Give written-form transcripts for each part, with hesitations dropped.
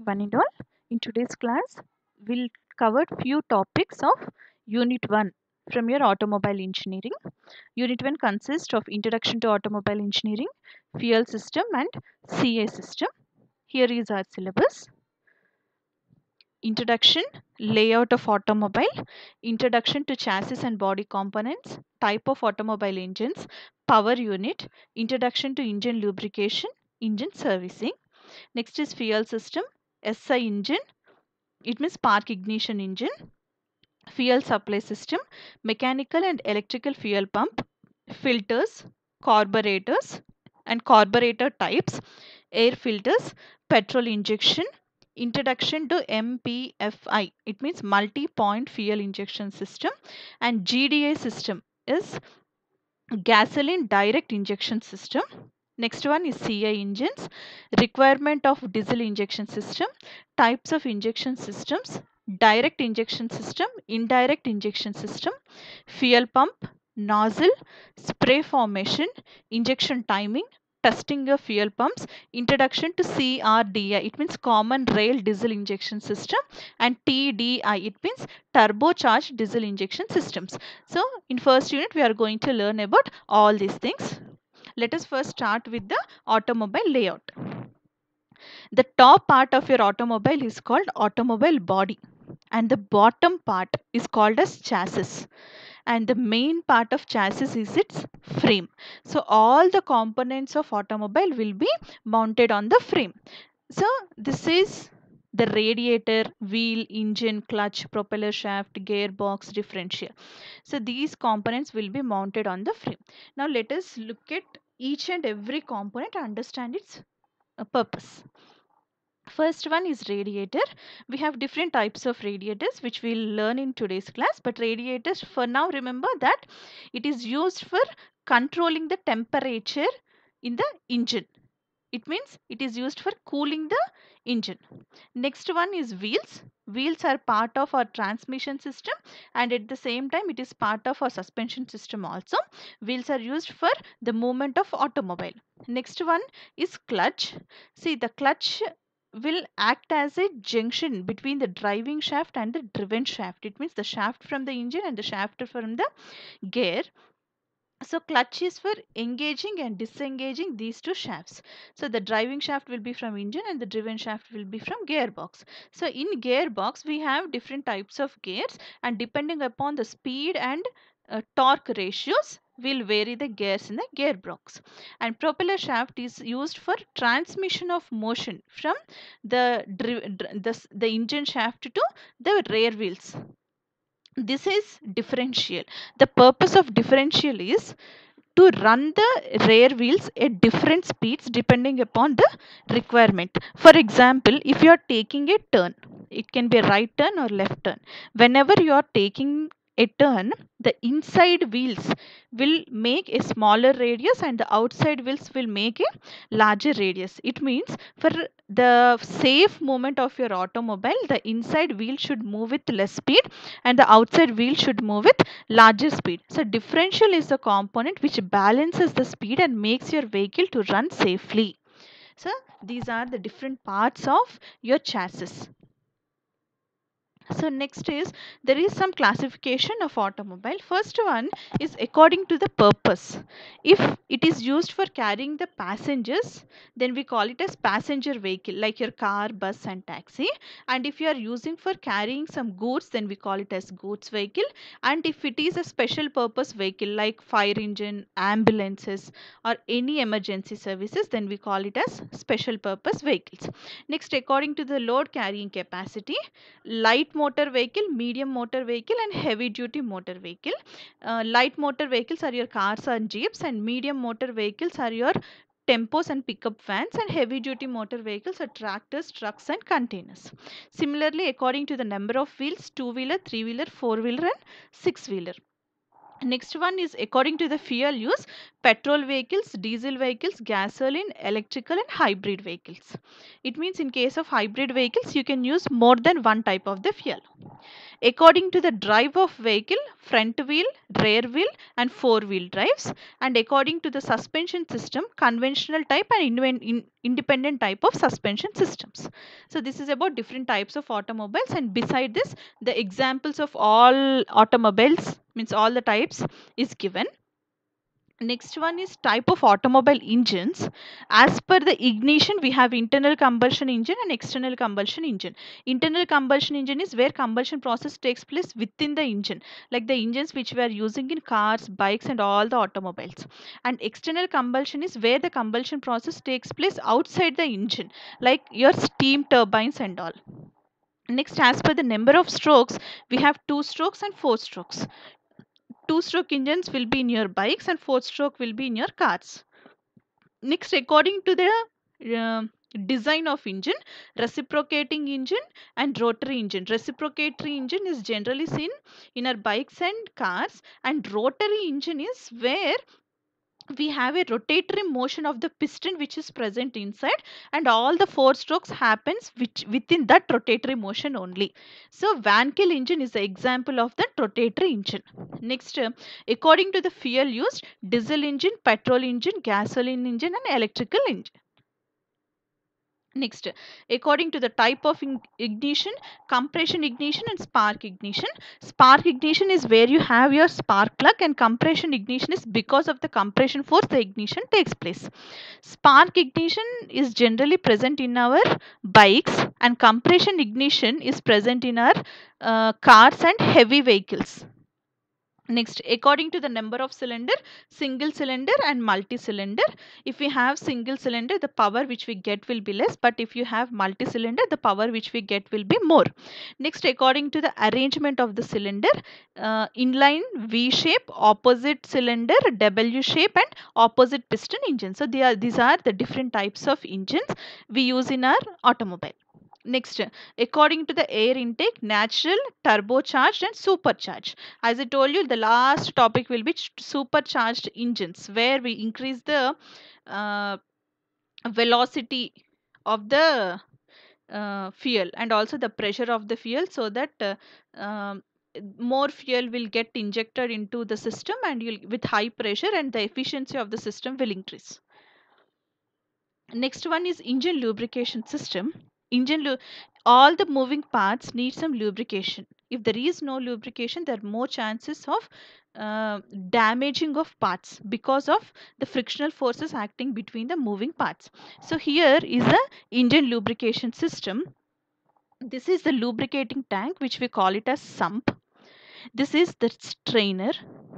One and all. In today's class, we'll cover few topics of Unit 1 from your automobile engineering. Unit 1 consists of Introduction to Automobile Engineering, Fuel System and CA System. Here is our syllabus. Introduction, Layout of Automobile, Introduction to Chassis and Body Components, Type of Automobile Engines, Power Unit, Introduction to Engine Lubrication, Engine Servicing. Next is Fuel System, SI engine, it means spark ignition engine, fuel supply system, mechanical and electrical fuel pump, filters, carburetors and carburetor types, air filters, petrol injection, introduction to MPFI, it means multi-point fuel injection system, and GDI system is gasoline direct injection system. Next one is CI engines, requirement of diesel injection system, types of injection systems, direct injection system, indirect injection system, fuel pump, nozzle, spray formation, injection timing, testing of fuel pumps, introduction to CRDI, it means common rail diesel injection system, and TDI, it means turbocharged diesel injection systems. So in first unit we are going to learn about all these things. Let us first start with the automobile layout. The top part of your automobile is called automobile body and the bottom part is called as chassis, and the main part of chassis is its frame. So all the components of automobile will be mounted on the frame. So this is the radiator, wheel, engine, clutch, propeller shaft, gearbox, differential. So these components will be mounted on the frame. Now let us look at each and every component and understand its purpose. First one is radiator. We have different types of radiators which we'll learn in today's class, but radiators for now remember that it is used for controlling the temperature in the engine. It means it is used for cooling the engine. Next one is wheels. Wheels are part of our transmission system and at the same time it is part of our suspension system also. Wheels are used for the movement of automobile. Next one is clutch. See, the clutch will act as a junction between the driving shaft and the driven shaft. It means the shaft from the engine and the shaft from the gear. So clutch is for engaging and disengaging these two shafts. So the driving shaft will be from engine and the driven shaft will be from gearbox. So in gearbox we have different types of gears, and depending upon the speed and torque ratios will vary the gears in the gearbox. And propeller shaft is used for transmission of motion from the engine shaft to the rear wheels. This is differential. The purpose of differential is to run the rear wheels at different speeds depending upon the requirement. For example, if you are taking a turn, it can be a right turn or left turn. Whenever you are taking a turn, the inside wheels will make a smaller radius and the outside wheels will make a larger radius. It means for the safe movement of your automobile, the inside wheel should move with less speed and the outside wheel should move with larger speed. So differential is the component which balances the speed and makes your vehicle to run safely. So these are the different parts of your chassis. So next is, there is some classification of automobile. First one is according to the purpose. If it is used for carrying the passengers, then we call it as passenger vehicle like your car, bus and taxi. And if you are using for carrying some goods, then we call it as goods vehicle. And if it is a special purpose vehicle like fire engine, ambulances or any emergency services, then we call it as special purpose vehicles. Next, according to the load carrying capacity, light motor vehicle, medium motor vehicle and heavy duty motor vehicle. Light motor vehicles are your cars and jeeps, and medium motor vehicles are your tempos and pickup vans, and heavy duty motor vehicles are tractors, trucks and containers. Similarly, according to the number of wheels, two-wheeler, three-wheeler, four-wheeler and six-wheeler. Next one is according to the fuel use, petrol vehicles, diesel vehicles, gasoline, electrical and hybrid vehicles. It means in case of hybrid vehicles, you can use more than one type of the fuel. According to the drive of vehicle, front wheel, rear wheel and four wheel drives, and according to the suspension system, conventional type and independent type of suspension systems. So this is about different types of automobiles, and beside this the examples of all automobiles, means all the types, is given. Next one is type of automobile engines. As per the ignition, we have internal combustion engine and external combustion engine. Internal combustion engine is where combustion process takes place within the engine, like the engines which we are using in cars, bikes and all the automobiles. And external combustion is where the combustion process takes place outside the engine, like your steam turbines and all. Next, as per the number of strokes, we have 2 strokes and 4 strokes. 2 stroke engines will be in your bikes and 4 stroke will be in your cars. Next, according to the uh, design of engine, reciprocating engine and rotary engine. Reciprocatory engine is generally seen in our bikes and cars, and rotary engine is where we have a rotatory motion of the piston which is present inside, and all the 4 strokes happens which within that rotatory motion only. So Vankil engine is the example of that rotatory engine. Next, according to the fuel used, diesel engine, petrol engine, gasoline engine and electrical engine. Next, according to the type of ignition, compression ignition and spark ignition. Spark ignition is where you have your spark plug, and compression ignition is because of the compression force the ignition takes place. Spark ignition is generally present in our bikes, and compression ignition is present in our cars and heavy vehicles. Next, according to the number of cylinder, single cylinder and multi-cylinder. If we have single cylinder, the power which we get will be less, but if you have multi-cylinder, the power which we get will be more. Next, according to the arrangement of the cylinder, inline V shape, opposite cylinder, W shape and opposite piston engine. So these are the different types of engines we use in our automobile. Next, according to the air intake, natural, turbocharged and supercharged. As I told you, the last topic will be supercharged engines, where we increase the uh, velocity of the fuel and also the pressure of the fuel, so that um, more fuel will get injected into the system, and you'll with high pressure, and the efficiency of the system will increase. Next one is engine lubrication system. All the moving parts need some lubrication. If there is no lubrication, there are more chances of damaging of parts because of the frictional forces acting between the moving parts. So here is the engine lubrication system. This is the lubricating tank, which we call it as sump. This is the strainer.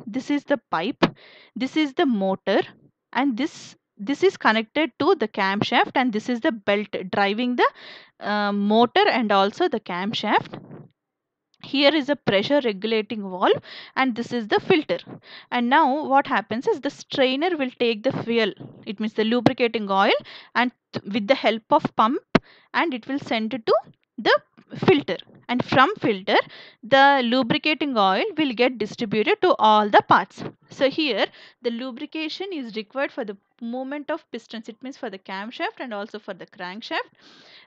This is the pipe. This is the motor, and this is connected to the camshaft, and this is the belt driving the motor and also the camshaft. Here is a pressure regulating valve, and this is the filter. And now what happens is the strainer will take the fuel, it means the lubricating oil, and with the help of pump, and it will send it to the filter, and from filter the lubricating oil will get distributed to all the parts. So here the lubrication is required for the movement of pistons, it means for the camshaft and also for the crankshaft.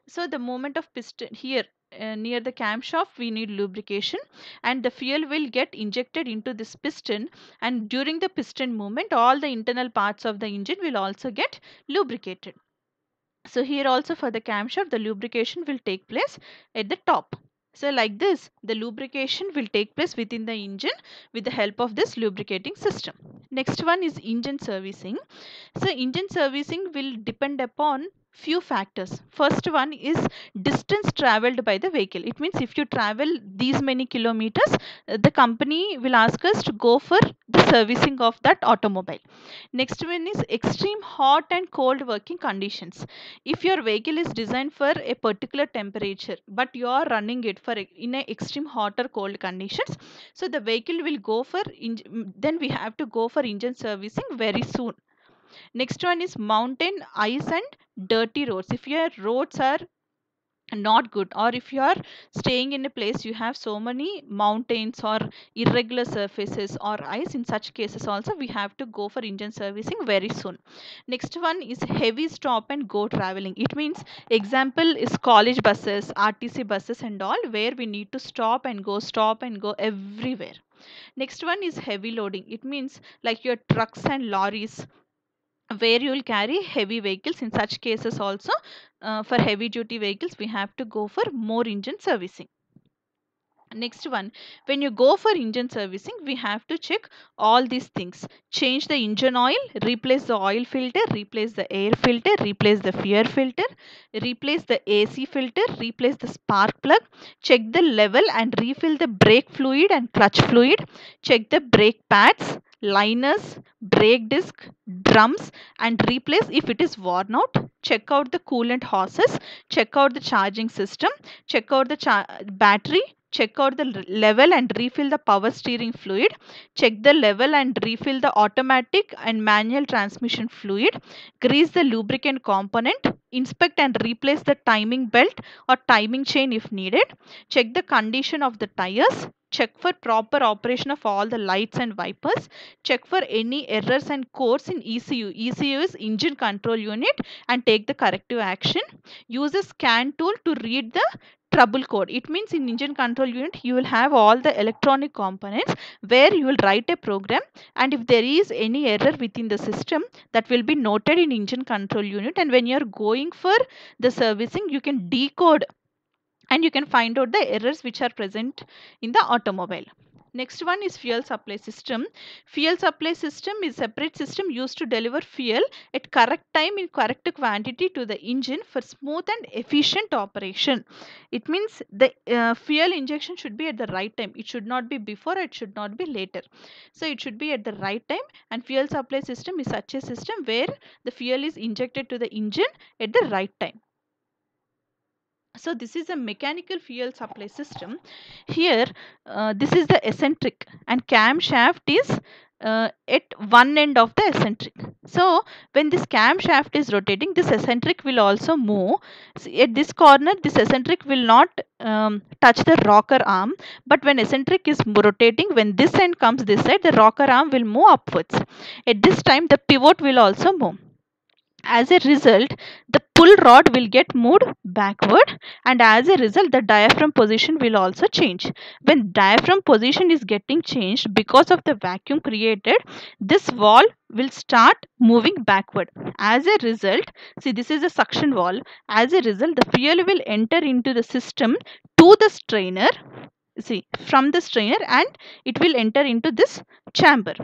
So the movement of piston here, near the camshaft we need lubrication, and the fuel will get injected into this piston, and during the piston movement all the internal parts of the engine will also get lubricated. So here also for the camshaft the lubrication will take place at the top. So like this the lubrication will take place within the engine with the help of this lubricating system. Next one is engine servicing. So engine servicing will depend upon few factors. First one is distance traveled by the vehicle. It means if you travel these many kilometers, the company will ask us to go for the servicing of that automobile. Next one is extreme hot and cold working conditions. If your vehicle is designed for a particular temperature, but you are running it for in a extreme hot or cold conditions, so the vehicle will go for then we have to go for engine servicing very soon. Next one is mountain, ice and dirty roads. If your roads are not good. Or if you are staying in a place you have so many mountains or irregular surfaces or ice, in such cases also we have to go for engine servicing very soon. Next one is heavy stop and go traveling. It means example is college buses, RTC buses and all, where we need to stop and go everywhere. Next one is heavy loading. It means like your trucks and lorries, where you will carry heavy vehicles. In such cases also, for heavy duty vehicles we have to go for more engine servicing. Next one, when you go for engine servicing we have to check all these things: change the engine oil, replace the oil filter, replace the air filter, replace the fuel filter, replace the AC filter, replace the spark plug, check the level and refill the brake fluid and clutch fluid, check the brake pads, liners, brake disc, drums, and replace if it is worn out, check out the coolant hoses, check out the charging system, check out the battery, check out the level and refill the power steering fluid, check the level and refill the automatic and manual transmission fluid, grease the lubricant component, inspect and replace the timing belt or timing chain if needed, check the condition of the tires, check for proper operation of all the lights and wipers, check for any errors and codes in ECU. ECU is engine control unit, and take the corrective action. Use a scan tool to read the trouble code. It means in engine control unit you will have all the electronic components where you will write a program, and if there is any error within the system, that will be noted in engine control unit, and when you are going for the servicing you can decode and you can find out the errors which are present in the automobile. Next one is fuel supply system. Fuel supply system is separate system used to deliver fuel at correct time in correct quantity to the engine for smooth and efficient operation. It means the fuel injection should be at the right time. It should not be before, it should not be later. So it should be at the right time, and fuel supply system is such a system where the fuel is injected to the engine at the right time. So this is a mechanical fuel supply system. Here this is the eccentric and camshaft is at one end of the eccentric. So when this camshaft is rotating, this eccentric will also move. See, at this corner this eccentric will not touch the rocker arm, but when eccentric is rotating, when this end comes this side, the rocker arm will move upwards. At this time the pivot will also move. As a result, the pull rod will get moved backward, and as a result the diaphragm position will also change. When diaphragm position is getting changed because of the vacuum created, this valve will start moving backward. As a result, see, this is a suction valve. As a result, the fuel will enter into the system to the strainer, see, from the strainer, and it will enter into this chamber.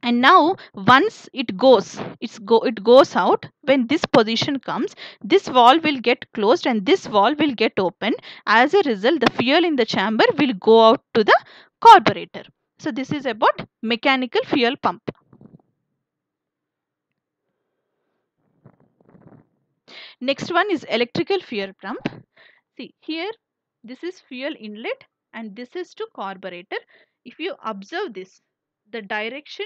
And now once it goes out, when this position comes, this valve will get closed and this valve will get open. As a result, the fuel in the chamber will go out to the carburetor. So this is about mechanical fuel pump. Next one is electrical fuel pump. See here, this is fuel inlet and this is to carburetor. If you observe this, the direction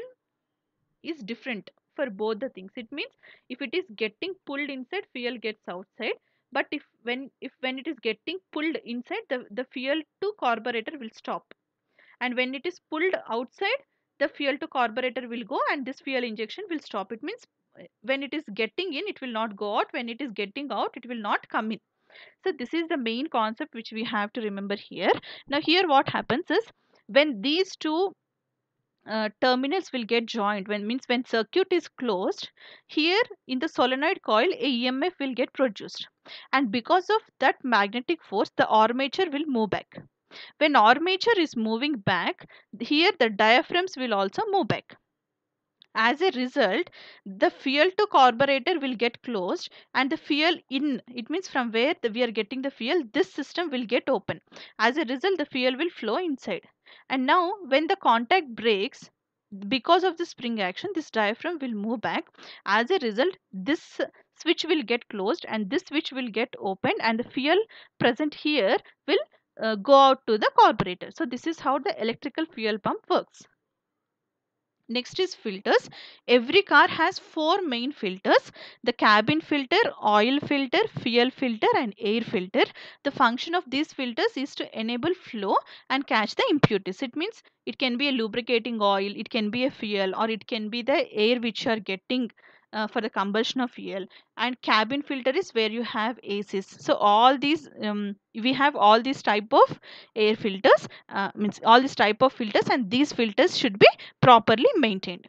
is different for both the things. It means if it is getting pulled inside, fuel gets outside. But if when it is getting pulled inside, the fuel to carburetor will stop. And when it is pulled outside, the fuel to carburetor will go and this fuel injection will stop. It means when it is getting in, it will not go out. When it is getting out, it will not come in. So this is the main concept which we have to remember here. Now here what happens is, when these two terminals will get joined, when circuit is closed, here in the solenoid coil a EMF will get produced, and because of that magnetic force the armature will move back. When armature is moving back, here the diaphragms will also move back. As a result, the fuel to carburetor will get closed, and the fuel in, it means from where we are getting the fuel, this system will get open. As a result, the fuel will flow inside. And now when the contact breaks, because of the spring action, this diaphragm will move back. As a result, this switch will get closed and this switch will get opened, and the fuel present here will go out to the carburetor. So this is how the electrical fuel pump works. Next is filters. Every car has four main filters: the cabin filter, oil filter, fuel filter, and air filter. The function of these filters is to enable flow and catch the impurities. It means it can be a lubricating oil, it can be a fuel, or it can be the air which you are getting for the combustion of fuel. And cabin filter is where you have ACs. So all these we have all these type of air filters, means all these type of filters, and these filters should be properly maintained.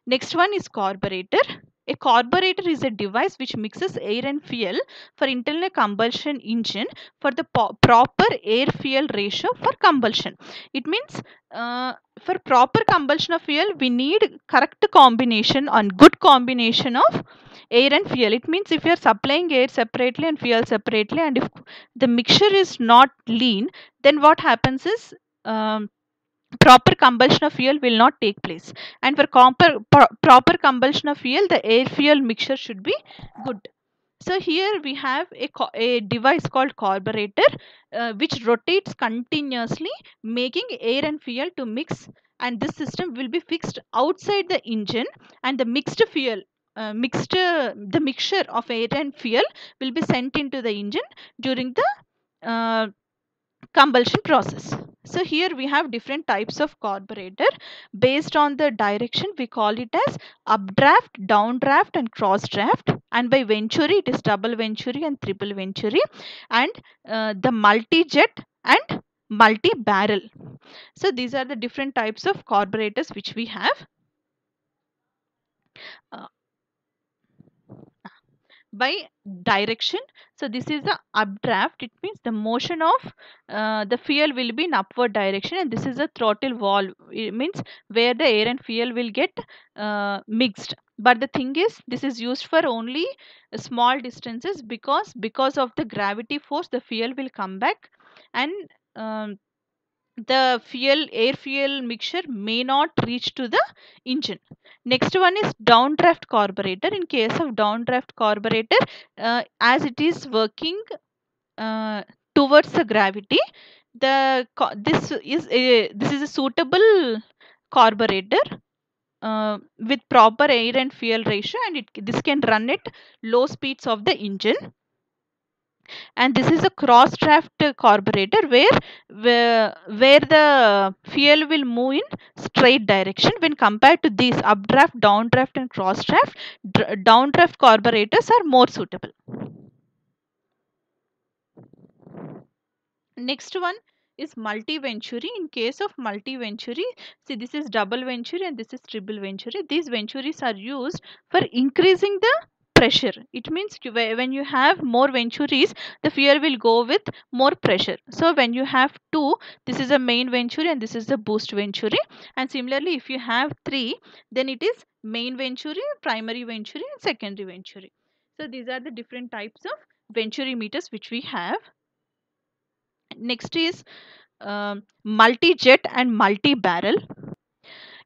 Next one is carburetor. A carburetor is a device which mixes air and fuel for internal combustion engine for the proper air fuel ratio for combustion. It means for proper combustion of fuel we need correct combination and good combination of air and fuel. It means if you are supplying air separately and fuel separately, and if the mixture is not lean, then what happens is proper combustion of fuel will not take place. And for proper combustion of fuel, the air fuel mixture should be good. So here we have a device called carburetor, which rotates continuously, making air and fuel to mix, and this system will be fixed outside the engine, and the mixed fuel the mixture of air and fuel will be sent into the engine during the uh, combustion process. So here we have different types of carburetor. Based on the direction we call it as updraft, downdraft, and cross draft. And by venturi it is double venturi and triple venturi, and the multi jet and multi barrel. So these are the different types of carburetors which we have. Uh, by direction, so this is the updraft. It means the motion of the fuel will be in upward direction, and this is a throttle valve. It means where the air and fuel will get mixed. But the thing is, this is used for only small distances, because of the gravity force the fuel will come back, and um, the air fuel mixture may not reach to the engine. Next one is downdraft carburetor. In case of downdraft carburetor, as it is working uh, towards the gravity, this is a suitable carburetor with proper air and fuel ratio, and this can run at low speeds of the engine. And this is a cross draft carburetor, where the fuel will move in straight direction. When compared to these updraft, downdraft, and cross draft, downdraft carburetors are more suitable. Next one is multi venturi. In case of multi venturi, see, this is double venturi and this is triple venturi. These venturis are used for increasing the pressure. It means when you have more venturis, the fuel will go with more pressure. So when you have two, this is a main venturi and this is the boost venturi. And similarly, if you have three, then it is main venturi, primary venturi, and secondary venturi. So these are the different types of venturi meters which we have. Next is multi-jet and multi-barrel.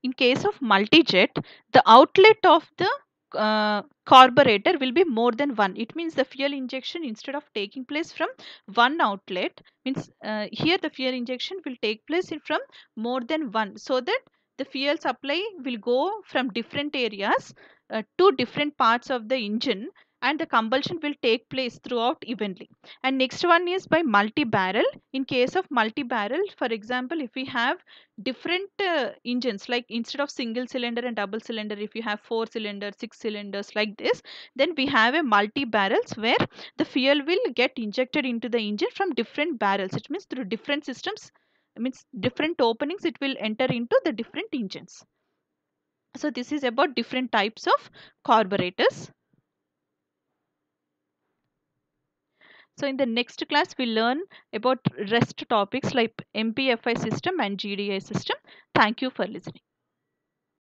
In case of multi-jet, the outlet of the carburetor will be more than one. It means the fuel injection, instead of taking place from one outlet, means here the fuel injection will take place from more than one, so that the fuel supply will go from different areas to different parts of the engine, and the combustion will take place throughout evenly. And next one is by multi-barrel. In case of multi-barrel, for example, if we have different engines, like instead of single cylinder and double cylinder, if you have 4 cylinders, 6 cylinders, like this, then we have a multi-barrels where the fuel will get injected into the engine from different barrels. It means through different systems, means different openings, it will enter into the different engines. So this is about different types of carburetors. So in the next class, we learn about rest topics like MPFI system and GDI system. Thank you for listening.